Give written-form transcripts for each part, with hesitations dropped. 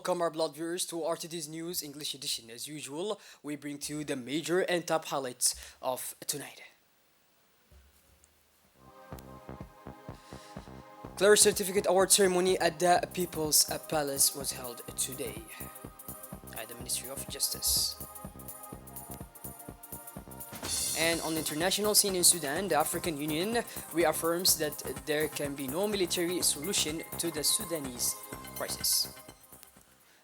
welcome our blood viewers to RTD's News English Edition. As usual, we bring to you the major and top highlights of tonight. Clear Certificate Award ceremony at the People's Palace was held today at the Ministry of Justice. And on the international scene in Sudan, the African Union reaffirms that there can be no military solution to the Sudanese crisis.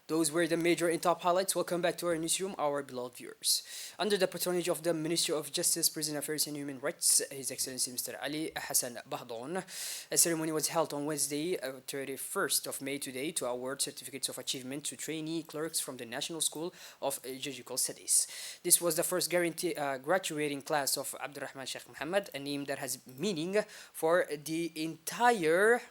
Those were the major and top highlights. Welcome back to our newsroom, our beloved viewers. Under the patronage of the Ministry of Justice, Prison Affairs and Human Rights, His Excellency Mr. Ali Hassan Bahdon, a ceremony was held on Wednesday, 31st of May today, to award certificates of achievement to trainee clerks from the National School of Judicial Studies. This was the first graduating class of Abdurrahman Sheikh Mohammed, a name that has meaning for the entire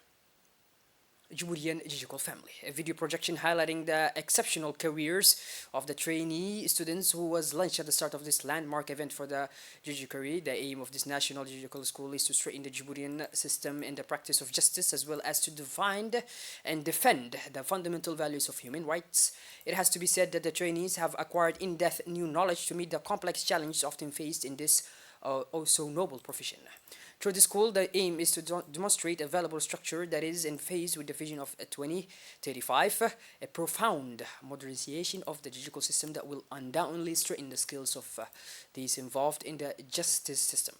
Djiboutian Judicial family. A video projection highlighting the exceptional careers of the trainee students who was launched at the start of this landmark event for the judiciary. The aim of this National Judicial School is to strengthen the Djiboutian system in the practice of justice as well as to define and defend the fundamental values of human rights. It has to be said that the trainees have acquired in-depth new knowledge to meet the complex challenges often faced in this also noble profession. Through the school, the aim is to demonstrate a valuable structure that is in phase with the vision of 2035, a profound modernization of the judicial system that will undoubtedly strengthen the skills of those involved in the justice system.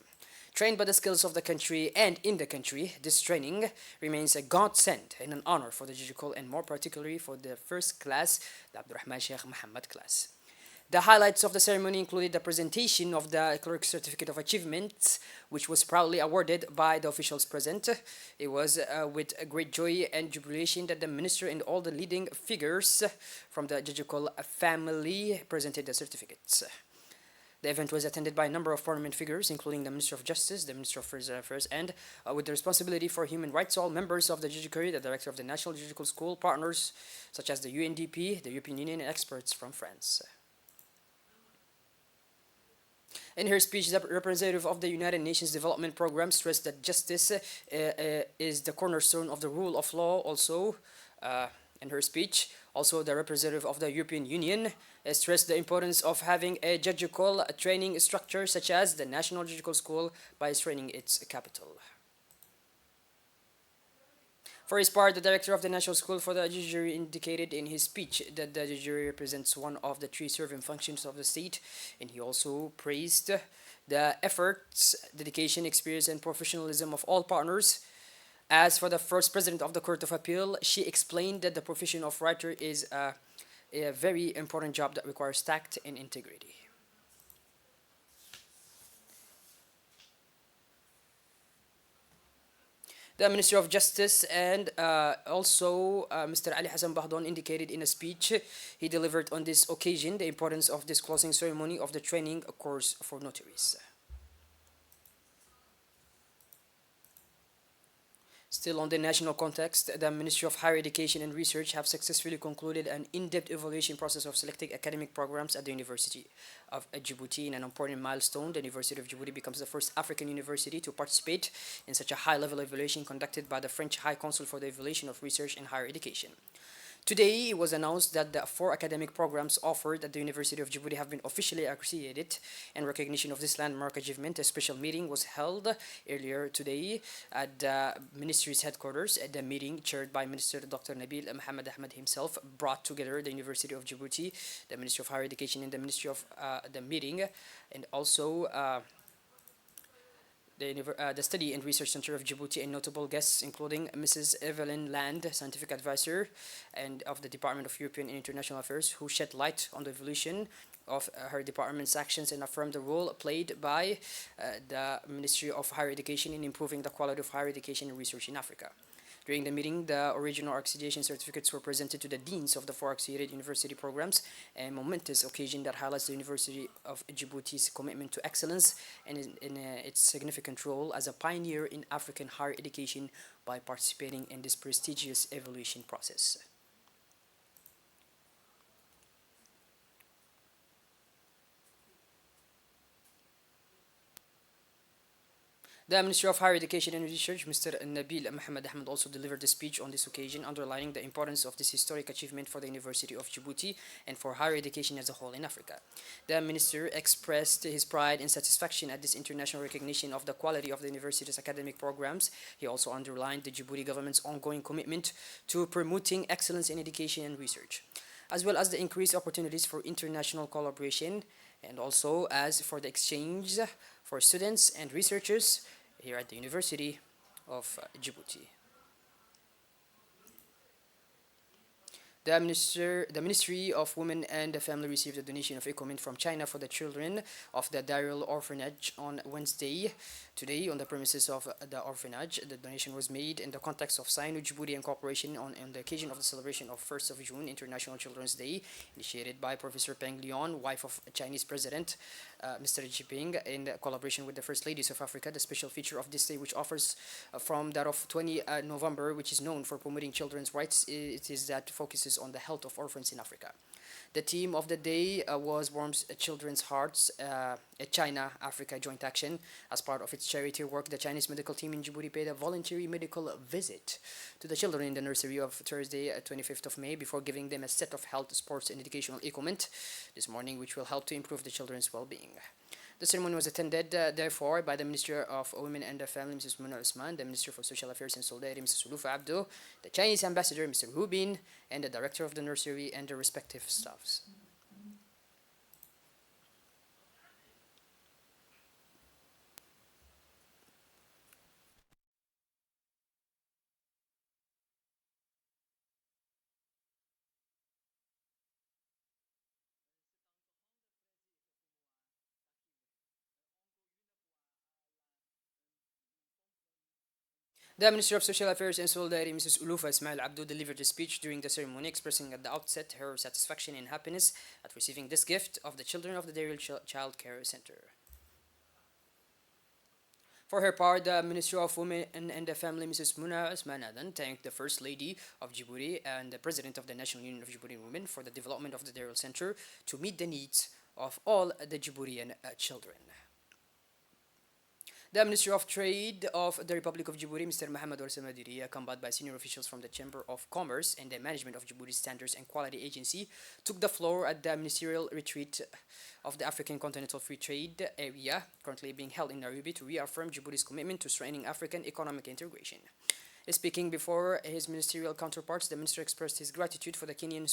Trained by the skills of the country and in the country, this training remains a godsend and an honor for the judicial and more particularly for the first class, the Abdurrahman Sheikh Mohammed class. The highlights of the ceremony included the presentation of the Clerk Certificate of Achievement, which was proudly awarded by the officials present. It was with great joy and jubilation that the minister and all the leading figures from the judicial family presented the certificates. The event was attended by a number of prominent figures, including the Minister of Justice, the Minister of Foreign Affairs, and with the responsibility for human rights, all members of the judiciary, the Director of the National Judicial School, partners such as the UNDP, the European Union, and experts from France. In her speech, the representative of the United Nations Development Programme stressed that justice is the cornerstone of the rule of law. Also, in her speech, also the representative of the European Union stressed the importance of having a judicial training structure such as the National Judicial School by strengthening its capital. For his part, the director of the National School for the Judiciary indicated in his speech that the judiciary represents one of the three serving functions of the state, and he also praised the efforts, dedication, experience, and professionalism of all partners. As for the first president of the Court of Appeal, she explained that the profession of writer is a very important job that requires tact and integrity. The Minister of Justice and also Mr. Ali Hassan Bahdon indicated in a speech he delivered on this occasion the importance of this closing ceremony of the training course for notaries. Still on the national context, the Ministry of Higher Education and Research have successfully concluded an in-depth evaluation process of selecting academic programs at the University of Djibouti. In an important milestone, the University of Djibouti becomes the first African university to participate in such a high-level evaluation conducted by the French High Council for the Evaluation of Research in Higher Education. Today, it was announced that the 4 academic programs offered at the University of Djibouti have been officially accredited. In recognition of this landmark achievement, a special meeting was held earlier today at the ministry's headquarters. The meeting, chaired by Minister Dr. Nabil Mohammed Ahmed himself, brought together the University of Djibouti, the Ministry of Higher Education, and the Ministry of the meeting, and also the Study and Research Center of Djibouti, and notable guests including Mrs. Evelyn Land, Scientific Advisor and of the Department of European and International Affairs, who shed light on the evolution of her department's actions and affirmed the role played by the Ministry of Higher Education in improving the quality of higher education and research in Africa. During the meeting, the original accreditation certificates were presented to the deans of the 4 accredited university programs, a momentous occasion that highlights the University of Djibouti's commitment to excellence and in its significant role as a pioneer in African higher education by participating in this prestigious evaluation process. The Minister of Higher Education and Research, Mr. Nabil Mohammed Ahmed, also delivered a speech on this occasion, underlining the importance of this historic achievement for the University of Djibouti and for higher education as a whole in Africa. The minister expressed his pride and satisfaction at this international recognition of the quality of the university's academic programs. He also underlined the Djibouti government's ongoing commitment to promoting excellence in education and research, as well as the increased opportunities for international collaboration and also as for the exchange for students and researchers here at the University of Djibouti. The Ministry of Women and the Family received a donation of equipment from China for the children of the Daryl Orphanage on Wednesday. Today, on the premises of the orphanage, the donation was made in the context of Sino Djibouti and cooperation on the occasion of the celebration of 1st of June, International Children's Day, initiated by Professor Peng Lyon, wife of Chinese President Mr. Jinping, in collaboration with the First Ladies of Africa. The special feature of this day, which offers from that of 20 November, which is known for promoting children's rights, it is that focuses on the health of orphans in Africa. The theme of the day was Warms Children's Hearts, a China-Africa joint action. As part of its charity work, the Chinese medical team in Djibouti paid a voluntary medical visit to the children in the nursery of Thursday, 25th of May, before giving them a set of health, sports, and educational equipment this morning, which will help to improve the children's well-being. The ceremony was attended, therefore, by the Minister of Women and the Family, Mrs. Muna Usman, the Minister for Social Affairs and Solidarity, Mrs. Sulufa Abdo, the Chinese Ambassador, Mr. Hu Bin, and the Director of the Nursery and the respective staffs. The Minister of Social Affairs and Solidarity, Mrs. Ulufa Ismail Abdo, delivered a speech during the ceremony, expressing at the outset her satisfaction and happiness at receiving this gift of the children of the Daryl Child Care Center. For her part, the Minister of Women and the Family, Mrs. Muna Usman Adan, thanked the First Lady of Djibouti and the President of the National Union of Djiboutian Women for the development of the Daryl Center to meet the needs of all the Djiboutian children. The Minister of Trade of the Republic of Djibouti, Mr. Mohamed Orsamadiri, accompanied by senior officials from the Chamber of Commerce and the Management of Djibouti Standards and Quality Agency, took the floor at the ministerial retreat of the African Continental Free Trade Area, currently being held in Nairobi, to reaffirm Djibouti's commitment to strengthening African economic integration. Speaking before his ministerial counterparts, the minister expressed his gratitude for the Kenyan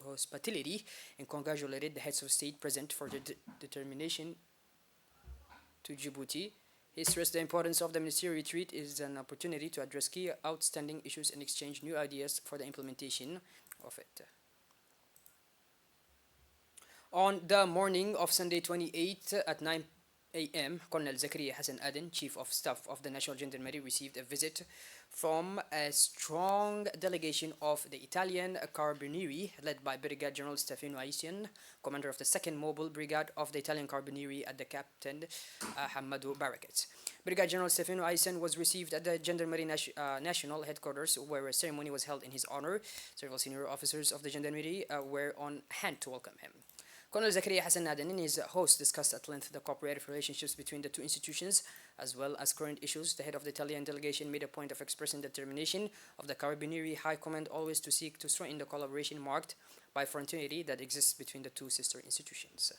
hospitality and congratulated the heads of state present for their determination to Djibouti. He stressed the importance of the ministerial retreat is an opportunity to address key outstanding issues and exchange new ideas for the implementation of it. On the morning of Sunday 28th at 9 a.m., Colonel Zakaria Hassan Aden, Chief of Staff of the National Gendarmerie, received a visit from a strong delegation of the Italian Carabinieri, led by Brigadier General Stefano Aisian, commander of the 2nd Mobile Brigade of the Italian Carabinieri at the Captain Hamadu Barracks. Brigadier General Stefano Aisian was received at the Gendarmerie National Headquarters, where a ceremony was held in his honor. Several senior officers of the Gendarmerie were on hand to welcome him. Colonel Zakaria Hassan Aden and his host discussed at length the cooperative relationships between the two institutions, as well as current issues. The head of the Italian delegation made a point of expressing the determination of the Carabinieri High Command always to seek to strengthen the collaboration marked by fraternity that exists between the two sister institutions.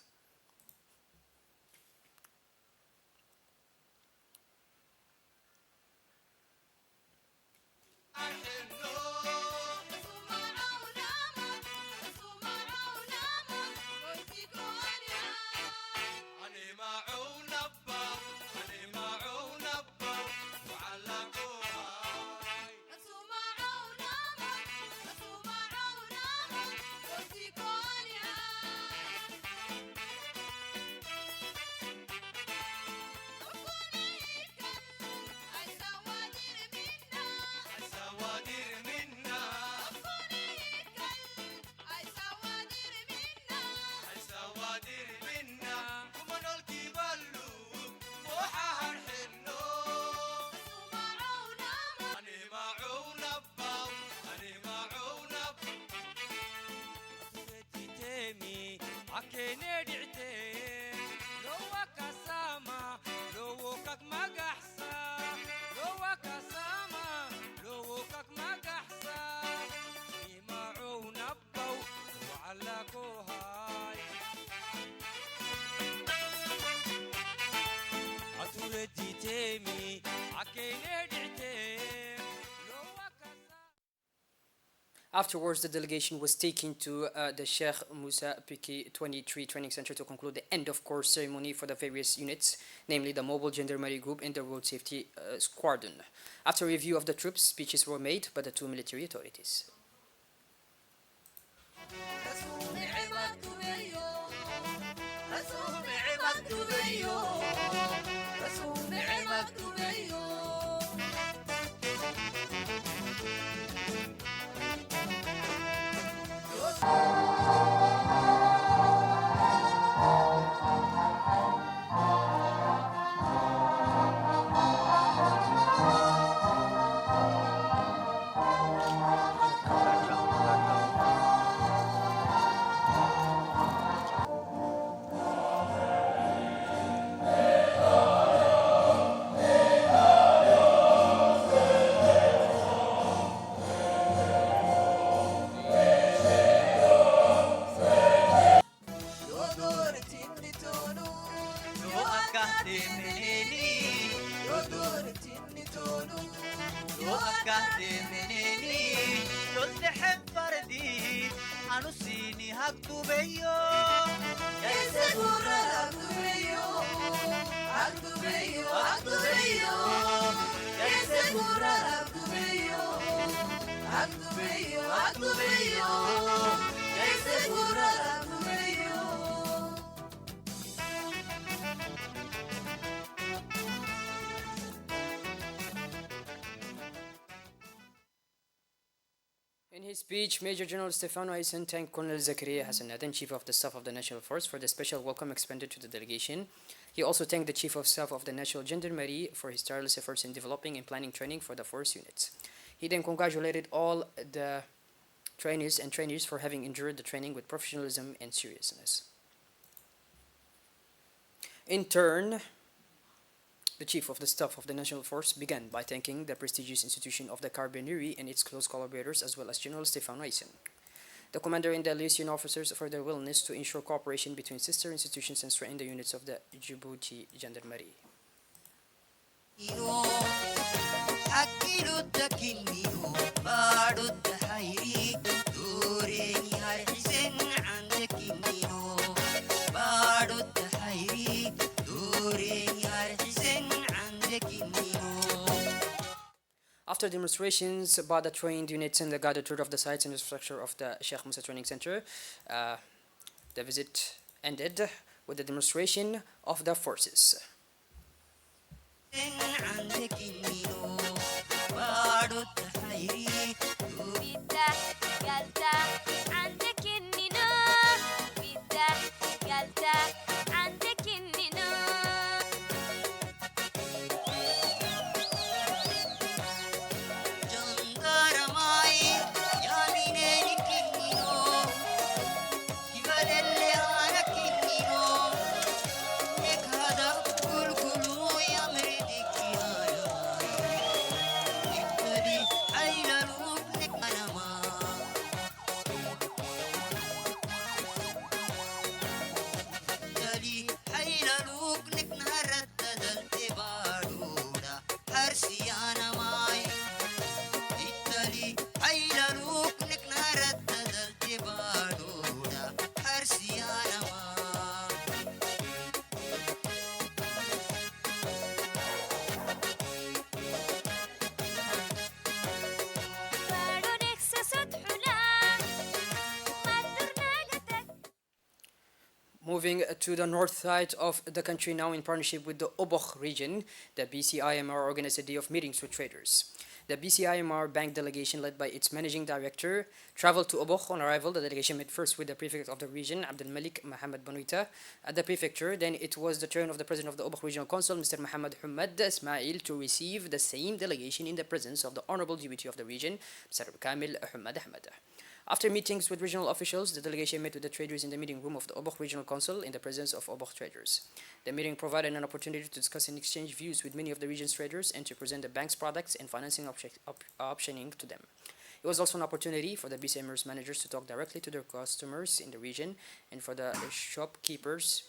Afterwards, the delegation was taken to the Sheikh Musa Piquet 23 Training Center to conclude the end of course ceremony for the various units, namely the Mobile Gendarmerie Group and the Road Safety Squadron. After review of the troops, speeches were made by the two military authorities. In his speech, Major General Stefano Aysen thanked Colonel Zakaria Hassan Aden, Chief of the Staff of the National Force, for the special welcome extended to the delegation. He also thanked the Chief of Staff of the National Gendarmerie for his tireless efforts in developing and planning training for the force units. He then congratulated all the trainees for having endured the training with professionalism and seriousness. In turn, the Chief of the Staff of the National Force began by thanking the prestigious institution of the Carabinieri and its close collaborators, as well as General Stefano Aysen, the commander and the liaison officers, for their willingness to ensure cooperation between sister institutions and strengthen the units of the Djibouti Gendarmerie. After demonstrations by the trained units and the guided tour of the sites and the structure of the Sheikh Musa Training Center, the visit ended with the demonstration of the forces. Moving to the north side of the country now, in partnership with the Oboch region, the BCIMR organized a day of meetings with traders. The BCIMR bank delegation, led by its managing director, traveled to Oboch. On arrival, the delegation met first with the prefect of the region, Abdel Malik Mohamed Bonouita, at the prefecture. Then it was the turn of the president of the Oboch Regional Council, Mr. Mohamed Hamad Ismail, to receive the same delegation in the presence of the Honorable Deputy of the region, Mr. Kamil Hamad Ahmed. After meetings with regional officials, the delegation met with the traders in the meeting room of the Oboch Regional Council in the presence of Oboch traders. The meeting provided an opportunity to discuss and exchange views with many of the region's traders and to present the bank's products and financing optioning to them. It was also an opportunity for the BCMR's managers to talk directly to their customers in the region and for the shopkeepers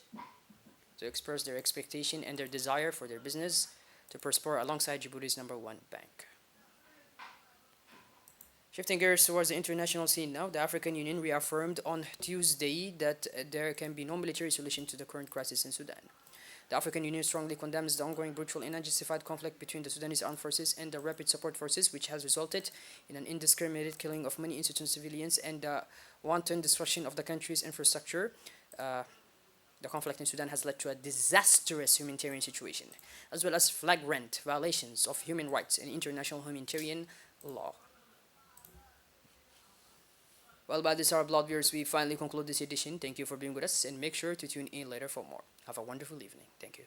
to express their expectation and their desire for their business to prosper alongside Djibouti's number one bank. Shifting gears towards the international scene now, the African Union reaffirmed on Tuesday that there can be no military solution to the current crisis in Sudan. The African Union strongly condemns the ongoing brutal and unjustified conflict between the Sudanese armed forces and the rapid support forces, which has resulted in an indiscriminate killing of many innocent civilians and the wanton destruction of the country's infrastructure. The conflict in Sudan has led to a disastrous humanitarian situation, as well as flagrant violations of human rights and international humanitarian law. Well, by this, our blood viewers, we finally conclude this edition. Thank you for being with us, and make sure to tune in later for more. Have a wonderful evening. Thank you.